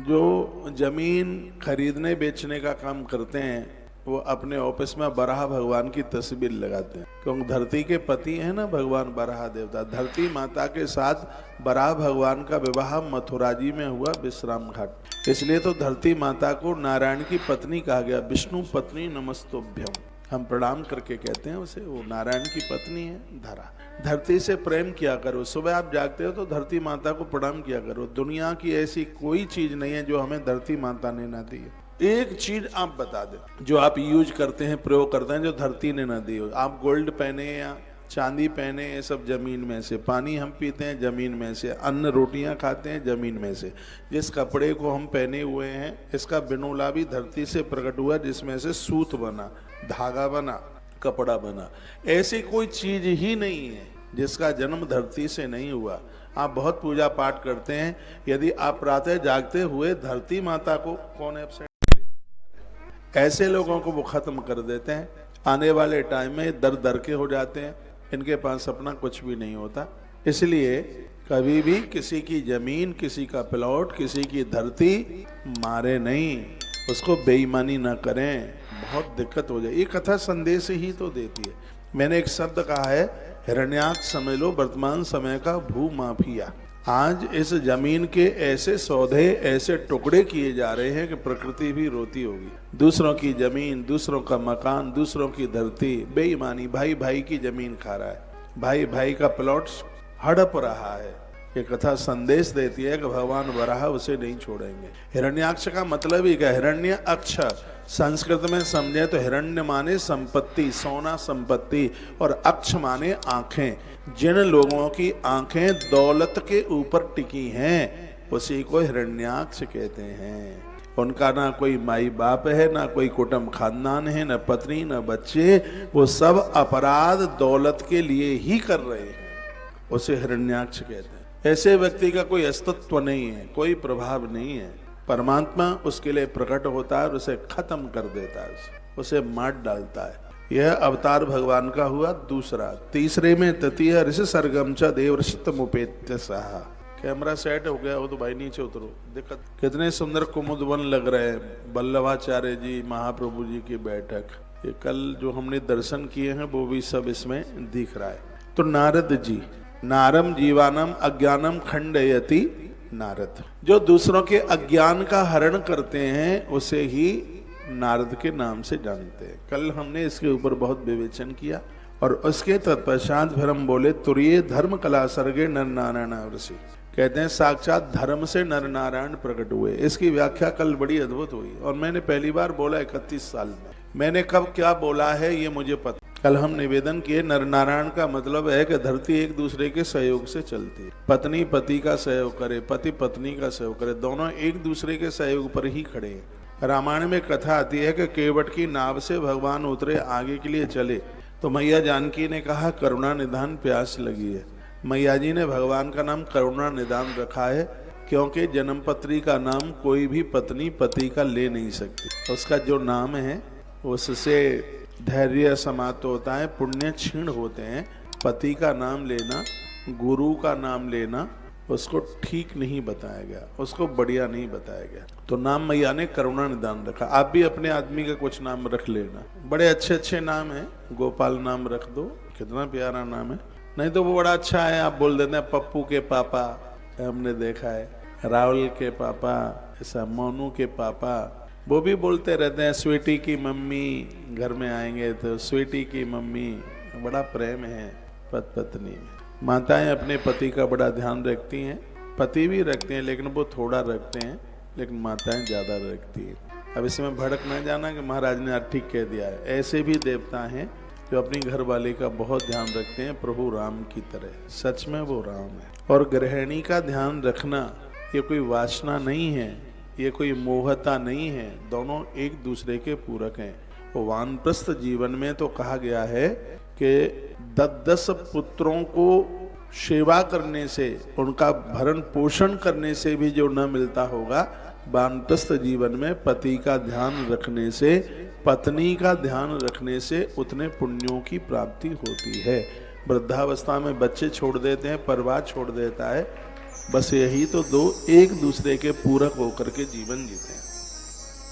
जो जमीन खरीदने बेचने का काम करते हैं वो अपने ऑफिस में बराह भगवान की तस्वीर लगाते हैं, क्योंकि धरती के पति है ना भगवान बराह देवता। धरती माता के साथ बराह भगवान का विवाह मथुरा जी में हुआ विश्राम घाट, इसलिए तो धरती माता को नारायण की पत्नी कहा गया। विष्णु पत्नी नमस्तुभ्यम, हम प्रणाम करके कहते हैं उसे, वो नारायण की पत्नी है धरा। धरती से प्रेम किया करो, सुबह आप जागते हो तो धरती माता को प्रणाम किया करो। दुनिया की ऐसी कोई चीज नहीं है जो हमें धरती माता ने ना दी है। एक चीज आप बता दे जो आप यूज करते हैं, प्रयोग करते हैं, जो धरती ने ना दी हो। आप गोल्ड पहने या चांदी पहने, ये सब जमीन में से। पानी हम पीते हैं जमीन में से। अन्न रोटियां खाते हैं जमीन में से। जिस कपड़े को हम पहने हुए हैं इसका बिनोला भी धरती से प्रकट हुआ, जिसमें से सूत बना, धागा बना, कपड़ा बना। ऐसी कोई चीज ही नहीं है जिसका जन्म धरती से नहीं हुआ। आप बहुत पूजा पाठ करते हैं, यदि आप प्रातः जागते हुए धरती माता को कौन एब्सेंट, ऐसे लोगों को वो खत्म कर देते हैं। आने वाले टाइम में दर दर के हो जाते हैं, इनके पास अपना कुछ भी नहीं होता। इसलिए कभी भी किसी की जमीन, किसी का प्लॉट, किसी की धरती मारे नहीं, उसको बेईमानी ना करें, बहुत दिक्कत हो जाए। ये कथा संदेश ही तो देती है। मैंने एक शब्द कहा है, हिरण्याक्ष समझ लो वर्तमान समय का भू माफिया। आज इस जमीन के ऐसे सौदे, ऐसे टुकड़े किए जा रहे हैं कि प्रकृति भी रोती होगी। दूसरों की जमीन, दूसरों का मकान, दूसरों की धरती, बेईमानी। भाई भाई की जमीन खा रहा है, भाई भाई का प्लॉट हड़प रहा है। ये कथा संदेश देती है कि भगवान वराह उसे नहीं छोड़ेंगे। हिरण्याक्ष का मतलब ही क्या? हिरण्य अक्ष संस्कृत में समझे तो हिरण्य माने संपत्ति, सोना संपत्ति, और अक्ष माने आंखें। जिन लोगों की आंखें दौलत के ऊपर टिकी हैं उसी को हिरण्याक्ष कहते हैं। उनका ना कोई माई बाप है, ना कोई कुटुंब खानदान है, ना पत्नी, ना बच्चे, वो सब अपराध दौलत के लिए ही कर रहे हैं, उसे हिरण्याक्ष कहते हैं। ऐसे व्यक्ति का कोई अस्तित्व नहीं है, कोई प्रभाव नहीं है। परमात्मा उसके लिए प्रकट होता है और उसे खत्म कर देता है, उसे मार डालता है। यह अवतार भगवान का हुआ दूसरा। तीसरे में तृतीय ऋषि सरगम च देवऋषितमुपेत्य सहा। कैमरा सेट हो गया हो तो भाई नीचे उतरो। दिक्कत, कितने सुंदर कुमुदवन लग रहे हैं। वल्लभाचार्य जी, महाप्रभु जी की बैठक, ये कल जो हमने दर्शन किए हैं वो भी सब इसमें दिख रहा है। तो नारद जी, नारम जीवानम अज्ञानम खंडयति नारद, जो दूसरों के अज्ञान का हरण करते हैं उसे ही नारद के नाम से जानते हैं। कल हमने इसके ऊपर बहुत विवेचन किया और उसके तत्पश्चात फिर हम बोले तुरीय धर्म कला सर्गे नर नारायण ऋषि। कहते हैं साक्षात धर्म से नर नारायण प्रकट हुए। इसकी व्याख्या कल बड़ी अद्भुत हुई और मैंने पहली बार बोला 31 साल में। मैंने कब क्या बोला है ये मुझे पता। कल हम निवेदन किए नर नारायण का मतलब है कि धरती एक दूसरे के सहयोग से चलती है। पत्नी पति का सहयोग करे, पति पत्नी का सहयोग करे, दोनों एक दूसरे के सहयोग पर ही खड़े हैं। रामायण में कथा आती है कि केवट की नाव से भगवान उतरे, आगे के लिए चले तो मैया जानकी ने कहा करुणा निधान प्यास लगी है। मैया जी ने भगवान का नाम करुणा निधान रखा है क्योंकि जन्मपत्री का नाम कोई भी पत्नी पति का ले नहीं सकती। उसका जो नाम है उससे धैर्य समाप्त होता है, पुण्य क्षीण होते हैं। पति का नाम लेना, गुरु का नाम लेना उसको ठीक नहीं बताया गया, उसको बढ़िया नहीं बताया गया। तो नाम मैया ने करुणा निधान रखा। आप भी अपने आदमी का कुछ नाम रख लेना, बड़े अच्छे अच्छे नाम हैं। गोपाल नाम रख दो, कितना प्यारा नाम है। नहीं तो वो बड़ा अच्छा है, आप बोल देते हैं पप्पू के पापा, हमने देखा है, राहुल के पापा, ऐसा मोनू के पापा, वो भी बोलते रहते हैं। स्वीटी की मम्मी घर में आएंगे तो स्वीटी की मम्मी, बड़ा प्रेम है पत्नी में। माताएं अपने पति का बड़ा ध्यान रखती हैं, पति भी रखते हैं लेकिन वो थोड़ा रखते हैं, लेकिन माताएं ज़्यादा रखती हैं। अब इसमें भड़क न जाना कि महाराज ने आज ठीक कह दिया है। ऐसे भी देवता हैं जो अपनी घरवाली का बहुत ध्यान रखते हैं, प्रभु राम की तरह। सच में वो राम है। और गृहिणी का ध्यान रखना ये कोई वासना नहीं है, ये कोई मोहता नहीं है, दोनों एक दूसरे के पूरक हैं। वो वानप्रस्थ जीवन में तो कहा गया है कि 10 पुत्रों को सेवा करने से, उनका भरण पोषण करने से भी जो न मिलता होगा, वानप्रस्थ जीवन में पति का ध्यान रखने से, पत्नी का ध्यान रखने से उतने पुण्यों की प्राप्ति होती है। वृद्धावस्था में बच्चे छोड़ देते हैं, परिवार छोड़ देता है, बस यही तो दो एक दूसरे के पूरक होकर के जीवन जीते हैं।